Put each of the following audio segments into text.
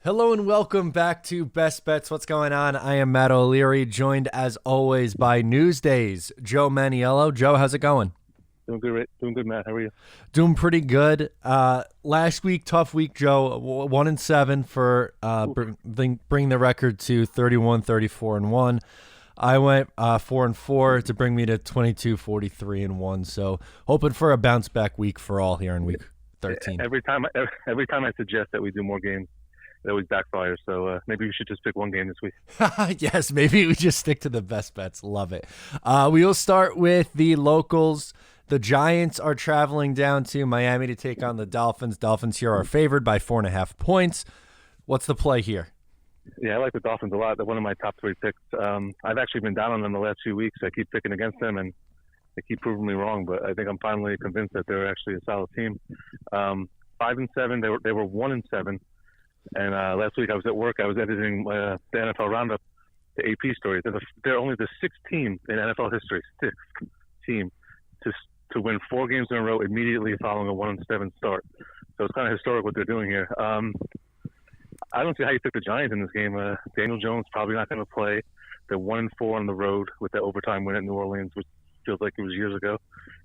Hello and welcome back to Best Bets. What's going on? I am Matt O'Leary, joined as always by Newsday's Joe Maniello. Joe, how's it going? Doing good, Matt. How are you? Doing pretty good. Last week, tough week, Joe. 1-7 for bring the record to 31, 34-1. I went 4-4 to bring me to 22, 43-1. So hoping for a bounce back week for all here in week 13. Every time I suggest that we do more games, it always backfires. So maybe we should just pick one game this week. Yes, maybe we just stick to the best bets. Love it. We will start with the locals. The Giants are traveling down to Miami to take on the Dolphins. Dolphins here are favored by 4.5 points. What's the play here? Yeah, I like the Dolphins a lot. They're one of my top three picks. I've actually been down on them the last few weeks. I keep picking against them, and they keep proving me wrong. But I think I'm finally convinced that they're actually a solid team. 5-7. They were 1-7. And last week I was at work. I was editing the NFL Roundup, the AP story. They're only the sixth team in NFL history, sixth team to win 4 games in a row immediately following a 1-7 start. So it's kind of historic what they're doing here. I don't see how you pick the Giants in this game. Daniel Jones probably not going to play. They're 1-4 on the road with that overtime win at New Orleans, which feels like it was years ago.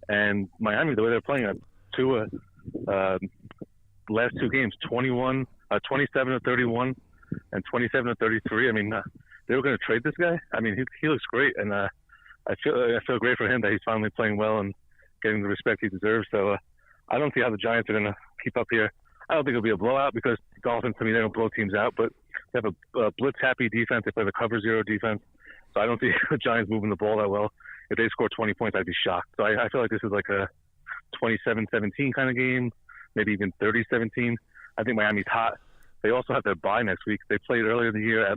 And Miami, the way they're playing, Tua, last 2 games, 27-31 and 27-33. I mean, they were going to trade this guy. I mean, he looks great, and I feel great for him that he's finally playing well and getting the respect he deserves. So I don't see how the Giants are going to keep up here. I don't think it'll be a blowout because the Dolphins, to me, they don't blow teams out, but they have a blitz-happy defense. They play the cover zero defense. So I don't see the Giants moving the ball that well. If they score 20 points, I'd be shocked. So I feel like this is like a 27-17 kind of game, maybe even 30-17. I think Miami's hot. They also have their bye next week. They played earlier in the year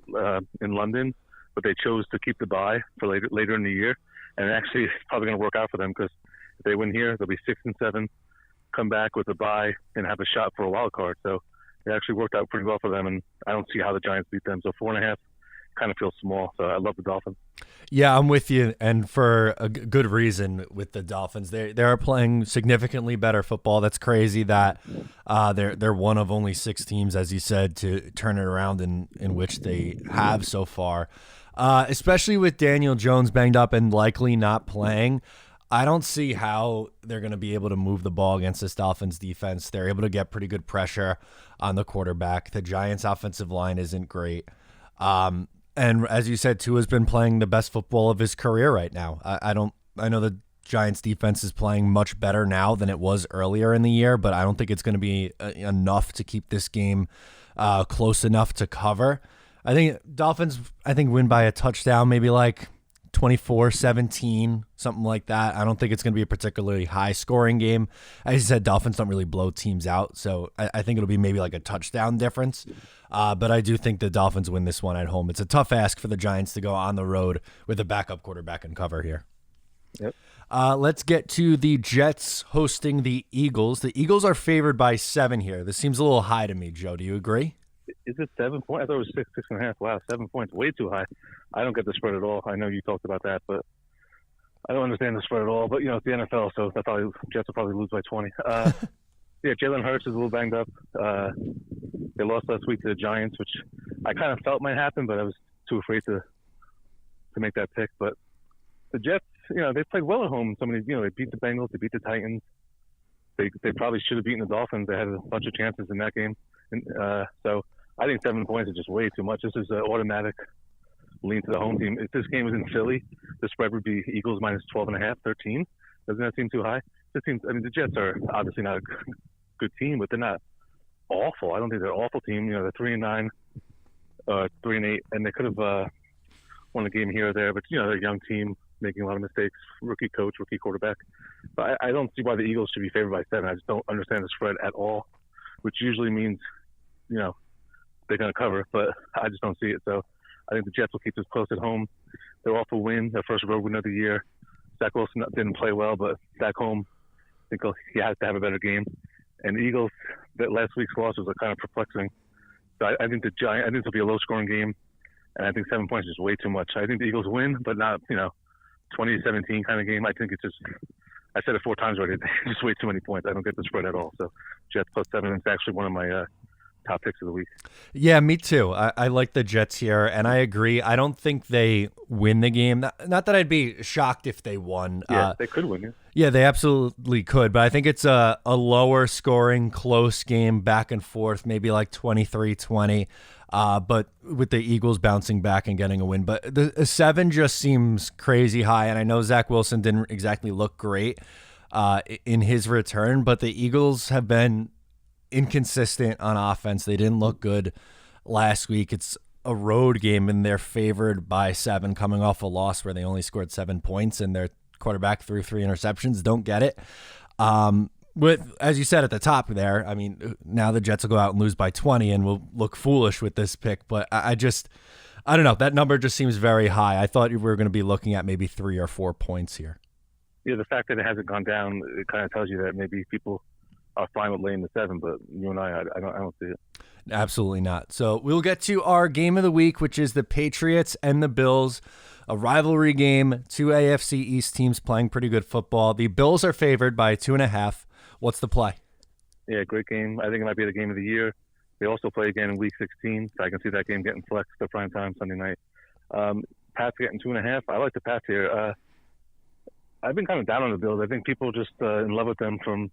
in London, but they chose to keep the bye for later in the year. And actually, it's probably going to work out for them because if they win here, they'll be 6-7, come back with a bye, and have a shot for a wild card. So it actually worked out pretty well for them, and I don't see how the Giants beat them. So 4.5 kind of feels small. So I love the Dolphins. Yeah, I'm with you, and for a good reason with the Dolphins. They are playing significantly better football. That's crazy that they're one of only 6 teams, as you said, to turn it around in which they have so far. Especially with Daniel Jones banged up and likely not playing, I don't see how they're going to be able to move the ball against this Dolphins defense. They're able to get pretty good pressure on the quarterback. The Giants' offensive line isn't great. And as you said, Tua's been playing the best football of his career right now. I know the Giants defense is playing much better now than it was earlier in the year, but I don't think it's going to be enough to keep this game close enough to cover. I think Dolphins, win by a touchdown, maybe like 24-17, something like that. I don't think it's going to be a particularly high-scoring game. As you said, Dolphins don't really blow teams out, so I think it'll be maybe like a touchdown difference. But I do think the Dolphins win this one at home. It's a tough ask for the Giants to go on the road with a backup quarterback and cover here. Yep. Let's get to the Jets hosting the Eagles. The Eagles are favored by 7 here. This seems a little high to me, Joe. Do you agree? Is it 7 points? I thought it was 6.5. Wow, 7 points, way too high. I don't get the spread at all. I know you talked about that, but I don't understand the spread at all. But it's the NFL, so Jets will probably lose by 20. Yeah, Jalen Hurts is a little banged up. They lost last week to the Giants, which I kind of felt might happen, but I was too afraid to make that pick. But the Jets, they played well at home. They beat the Bengals, they beat the Titans. They probably should have beaten the Dolphins. They had a bunch of chances in that game. And, so I think 7 points is just way too much. This is an automatic lean to the home team. If this game was in Philly, the spread would be Eagles minus 12.5, 13. Doesn't that seem too high? The Jets are obviously not a good team, but they're not awful. I don't think they're an awful team. They're 3-9, 3-8, and they could have won a game here or there. But they're a young team making a lot of mistakes. Rookie coach, rookie quarterback. But I don't see why the Eagles should be favored by 7. I just don't understand the spread at all, which usually means they're going to cover. But I just don't see it. So I think the Jets will keep this close at home. They're off a win, their first road win of the year. Zach Wilson didn't play well, but back home, I think he has to have a better game. And the Eagles, that last week's losses are kind of perplexing. So I think it'll be a low-scoring game, and I think 7 points is way too much. I think the Eagles win, but not 20-17 kind of game. I think it's just, I said it 4 times already. It's just way too many points. I don't get the spread at all. So Jets plus 7 is actually one of my top picks of the week. Yeah, me too. I like the Jets here, and I agree. I don't think they win the game. Not that I'd be shocked if they won. Yeah, they could win. Yeah, they absolutely could, but I think it's a lower scoring, close game, back and forth, maybe like 23-20, but with the Eagles bouncing back and getting a win. But the 7 just seems crazy high, and I know Zach Wilson didn't exactly look great in his return, but the Eagles have been inconsistent on offense. They didn't look good last week. It's a road game, and they're favored by 7 coming off a loss where they only scored 7 points, and their quarterback threw 3 interceptions. Don't get it. With, as you said at the top there, I mean, now the Jets will go out and lose by 20 and will look foolish with this pick, but I don't know. That number just seems very high. I thought we were going to be looking at maybe 3 or 4 points here. Yeah, the fact that it hasn't gone down, it kind of tells you that maybe people are fine with laying the 7, but you and I don't see it. Absolutely not. So we'll get to our game of the week, which is the Patriots and the Bills, a rivalry game. 2 AFC East teams playing pretty good football. The Bills are favored by 2.5. What's the play? Yeah, great game. I think it might be the game of the year. They also play again in Week 16, so I can see that game getting flexed to prime time Sunday night. Pats getting 2.5. I like the Pats here. I've been kind of down on the Bills. I think people just in love with them from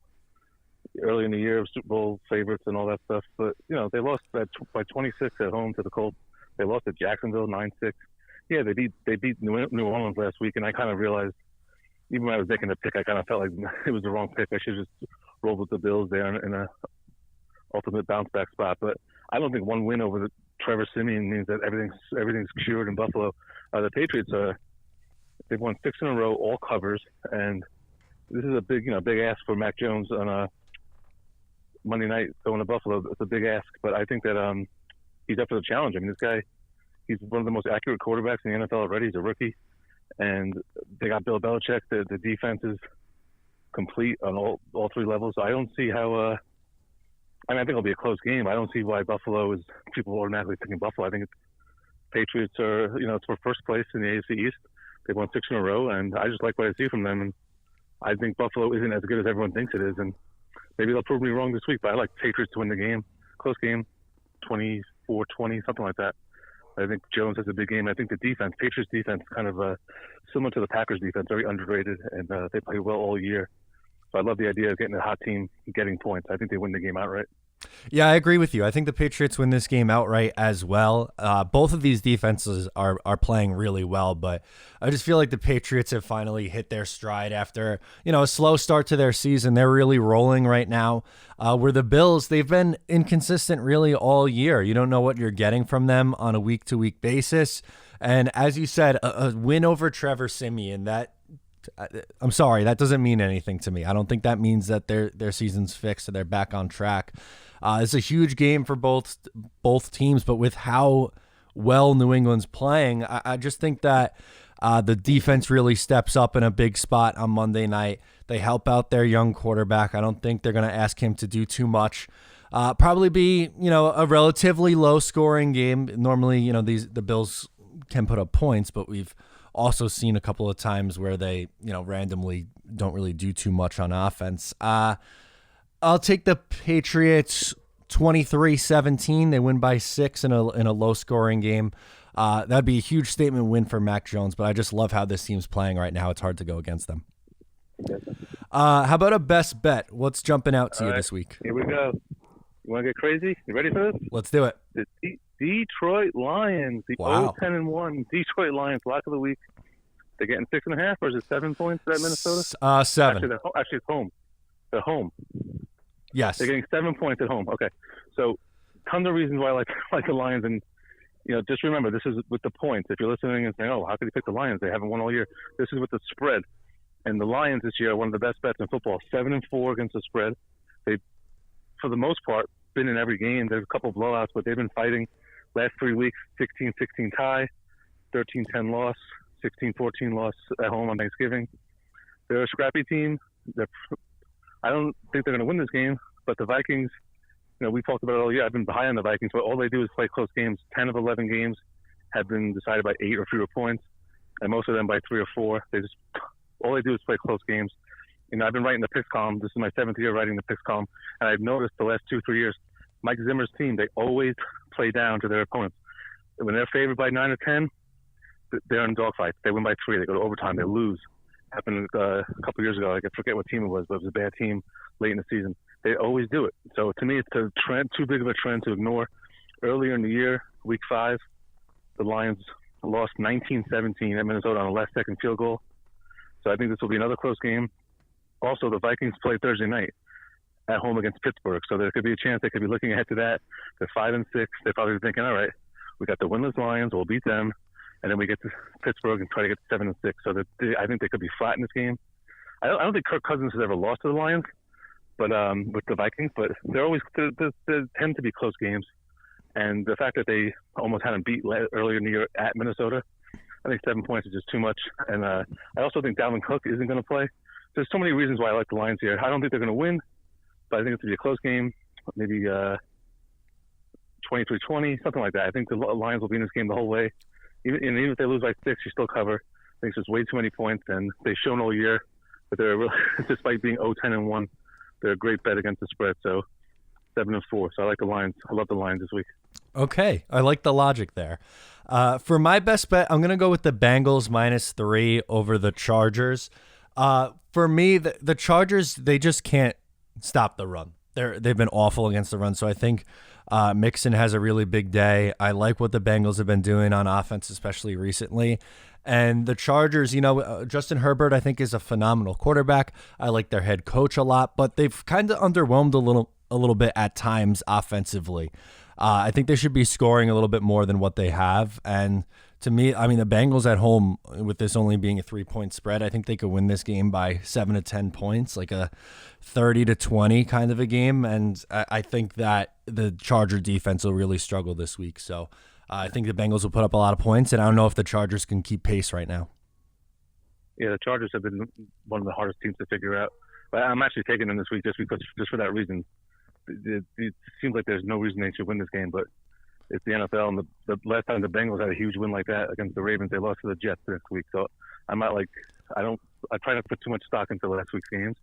early in the year, Super Bowl favorites and all that stuff. But, you know, they lost by 26 at home to the Colts. They lost to Jacksonville 9-6. Yeah, they beat New Orleans last week, and I kind of realized, even when I was making the pick, I kind of felt like it was the wrong pick. I should just roll with the Bills there in a ultimate bounce back spot. But I don't think one win over the Trevor Siemian means that everything's cured in Buffalo. The Patriots they've won 6 in a row, all covers, and this is a big ask for Mac Jones on Monday night going to Buffalo. It's a big ask, but I think that he's up for the challenge. I mean, this guy, he's one of the most accurate quarterbacks in the NFL already. He's a rookie, and they got Bill Belichick. The defense is complete on all 3 levels. So I don't see how. I think it'll be a close game. I don't see why Buffalo is people automatically picking Buffalo. I think Patriots are it's for first place in the AFC East. They've won 6 in a row, and I just like what I see from them. And I think Buffalo isn't as good as everyone thinks it is, and maybe they'll prove me wrong this week. But I like Patriots to win the game, close game, 24-20, something like that. I think Jones has a big game. I think the defense, Patriots defense, kind of similar to the Packers defense, very underrated, and they play well all year. So I love the idea of getting a hot team getting points. I think they win the game outright. Yeah, I agree with you. I think the Patriots win this game outright as well. Both of these defenses are playing really well, but I just feel like the Patriots have finally hit their stride after, a slow start to their season. They're really rolling right now. Where the Bills, they've been inconsistent really all year. You don't know what you're getting from them on a week-to-week basis. And as you said, a win over Trevor Siemian, I'm sorry, that doesn't mean anything to me. I don't think that means that their season's fixed or they're back on track. It's a huge game for both teams, but with how well New England's playing, I just think that the defense really steps up in a big spot on Monday night. They help out their young quarterback. I don't think they're going to ask him to do too much. Probably be, a relatively low-scoring game. Normally, the Bills can put up points, but we've also seen a couple of times where they, randomly don't really do too much on offense. I'll take the Patriots 23-17. They win by 6 in a low-scoring game. That'd be a huge statement win for Mac Jones, but I just love how this team's playing right now. It's hard to go against them. How about a best bet? What's jumping out to you this week? Here we go. You want to get crazy? You ready for this? Let's do it. The Detroit Lions, the 0-10-1 Detroit Lions, lock of the week. They're getting 6.5, or is it 7 points at Minnesota? 7. Actually, it's home. They're home. Yes. They're getting 7 points at home. Okay. So, tons of reasons why I like the Lions. And, just remember, this is with the points. If you're listening and saying, oh, how could you pick the Lions? They haven't won all year. This is with the spread. And the Lions this year are one of the best bets in football. 7-4 against the spread. They've, for the most part, been in every game. There's a couple of blowouts, but they've been fighting. Last 3 weeks, 16-16 tie, 13-10 loss, 16-14 loss at home on Thanksgiving. They're a scrappy team. I don't think they're going to win this game, but the Vikings, we talked about it all year. I've been high on the Vikings, but all they do is play close games. 10 of 11 games have been decided by 8 or fewer points, and most of them by 3 or 4. All they do is play close games. I've been writing the picks column. This is my 7th year writing the picks column, and I've noticed the last 2-3 years, Mike Zimmer's team, they always play down to their opponents. When they're favored by 9 or 10, they're in dogfights. They win by 3. They go to overtime. They lose. Happened a couple of years ago. I forget what team it was, but it was a bad team late in the season. They always do it. So to me, it's a trend, too big of a trend to ignore. Earlier in the year, week 5, the Lions lost 19-17 at Minnesota on a last-second field goal. So I think this will be another close game. Also, the Vikings play Thursday night at home against Pittsburgh. So there could be a chance they could be looking ahead to that. They're 5-6. They're probably thinking, all right, we got the winless Lions. We'll beat them. And then we get to Pittsburgh and try to get to 7-6. So I think they could be flat in this game. I don't think Kirk Cousins has ever lost to the Lions, but with the Vikings. But they tend to be close games. And the fact that they almost had them beat earlier in the year at Minnesota, I think 7 points is just too much. And I also think Dalvin Cook isn't going to play. There's so many reasons why I like the Lions here. I don't think they're going to win, but I think it's going to be a close game, maybe 23-20, something like that. I think the Lions will be in this game the whole way. Even if they lose by 6, you still cover. I think it's just way too many points, and they've shown all year that they're really, despite being 0-10-1, they're a great bet against the spread. So 7-4. So I like the Lions. I love the Lions this week. Okay, I like the logic there. For my best bet, I'm going to go with the Bengals -3 over the Chargers. For me, the Chargers, they just can't stop the run. They've been awful against the run, so I think Mixon has a really big day. I like what the Bengals have been doing on offense, especially recently. And the Chargers, Justin Herbert, I think, is a phenomenal quarterback. I like their head coach a lot, but they've kind of underwhelmed a little bit at times offensively. I think they should be scoring a little bit more than what they have. And to me, I mean, the Bengals at home, with this only being a 3-point spread, I think they could win this game by 7 to 10 points, like a 30-20 kind of a game. And I think that the Charger defense will really struggle this week. So I think the Bengals will put up a lot of points, and I don't know if the Chargers can keep pace right now. Yeah, the Chargers have been one of the hardest teams to figure out. But I'm actually taking them this week just for that reason. It seems like there's no reason they should win this game, but it's the NFL, and the last time the Bengals had a huge win like that against the Ravens, they lost to the Jets this week. So I try not to put too much stock into last week's games.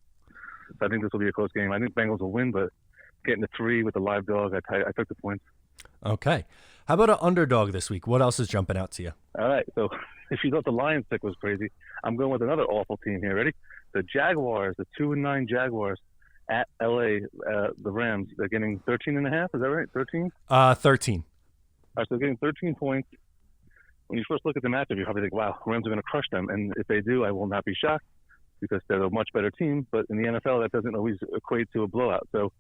So I think this will be a close game. I think Bengals will win, but getting the 3 with the live dog, I took the points. Okay. How about an underdog this week? What else is jumping out to you? All right. So if you thought the Lions pick was crazy, I'm going with another awful team here. Ready? The Jaguars, the 2-9 Jaguars at LA, the Rams. They're getting 13.5. Is that right? 13? 13. All right, so they're getting 13 points. When you first look at the matchup, you probably think, wow, Rams are going to crush them. And if they do, I will not be shocked because they're a much better team. But in the NFL, that doesn't always equate to a blowout. So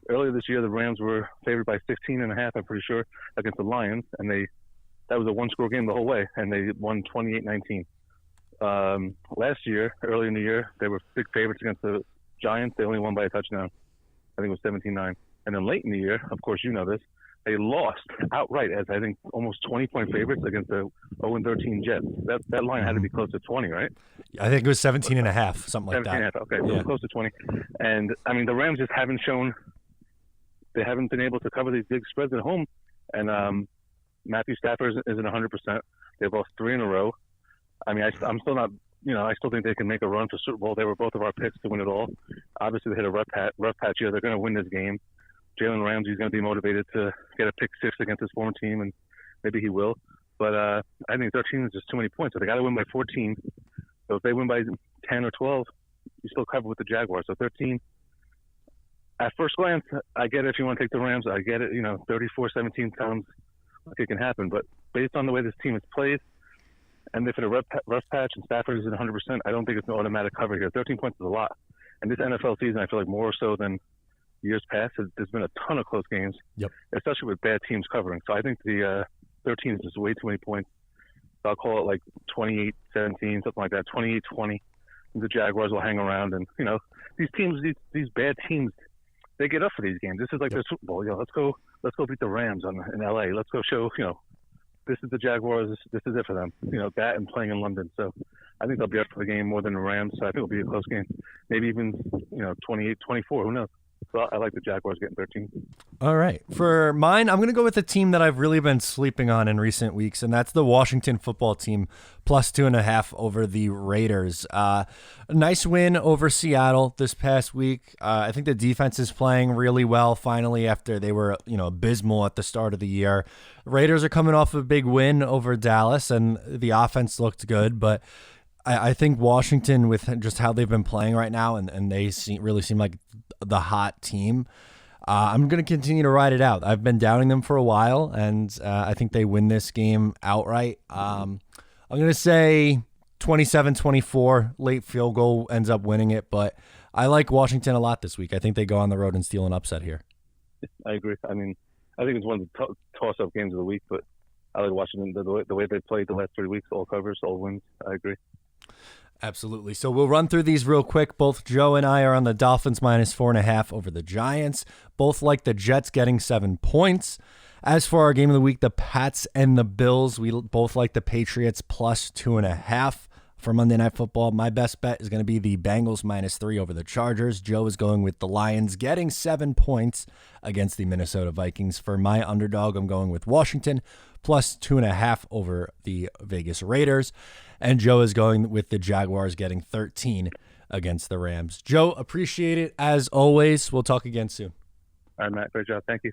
earlier this year, the Rams were favored by 16.5, I'm pretty sure, against the Lions. And that was a one-score game the whole way, and they won 28-19. Last year, early in the year, they were big favorites against the Giants. They only won by a touchdown. I think it was 17-9. And then late in the year, of course you know this, they lost outright as, I think, almost 20-point favorites against the 0-13 Jets. That line had to be close to 20, right? I think it was 17.5, something like that. 17.5, okay, so close to 20. And, I mean, the Rams just haven't shown – they haven't been able to cover these big spreads at home. And Matthew Stafford isn't 100%. They've lost 3 in a row. I mean, I'm still not – I still think they can make a run for Super Bowl. They were both of our picks to win it all. Obviously, they hit a rough patch here. They're going to win this game. Jalen Ramsey's going to be motivated to get a pick 6 against his former team, and maybe he will. But I think 13 is just too many points. So they got to win by 14. So if they win by 10 or 12, you still cover with the Jaguars. So 13. At first glance, I get it if you want to take the Rams. I get it. 34-17 sounds like it can happen. But based on the way this team has played, and if it's a rough patch and Stafford isn't 100%, I don't think it's an automatic cover here. 13 points is a lot. And this NFL season, I feel like more so than years past, there's been a ton of close games, especially with bad teams covering. So I think the 13 is just way too many points. So I'll call it like 28-17, something like that, 28-20. The Jaguars will hang around. And, these teams, these bad teams, they get up for these games. This is like their Super Bowl. Let's go beat the Rams in L.A. Let's go show, this is the Jaguars. This is it for them. That and playing in London. So I think they'll be up for the game more than the Rams. So I think it'll be a close game. Maybe even, 28-24. Who knows? So I like the Jaguars getting 13. All right. For mine, I'm going to go with a team that I've really been sleeping on in recent weeks, and that's the Washington football team, plus 2.5 over the Raiders. A nice win over Seattle this past week. I think the defense is playing really well finally after they were, abysmal at the start of the year. Raiders are coming off a big win over Dallas, and the offense looked good, but I think Washington, with just how they've been playing right now, and they really seem like the hot team, I'm going to continue to ride it out. I've been doubting them for a while, and I think they win this game outright. I'm going to say 27-24, late field goal ends up winning it, but I like Washington a lot this week. I think they go on the road and steal an upset here. I agree. I mean, I think it's one of the toss-up games of the week, but I like Washington the way they played the last 3 weeks, all covers, all wins. I agree. Absolutely. So we'll run through these real quick. Both Joe and I are on the Dolphins minus 4.5 over the Giants. Both like the Jets getting 7 points. As for our game of the week, the Pats and the Bills, we both like the Patriots plus 2.5 for Monday Night Football. My best bet is going to be the Bengals minus 3 over the Chargers. Joe is going with the Lions getting 7 points against the Minnesota Vikings. For my underdog, I'm going with Washington plus 2.5 over the Vegas Raiders. And Joe is going with the Jaguars getting 13 against the Rams. Joe, appreciate it as always. We'll talk again soon. All right, Matt. Great job. Thank you.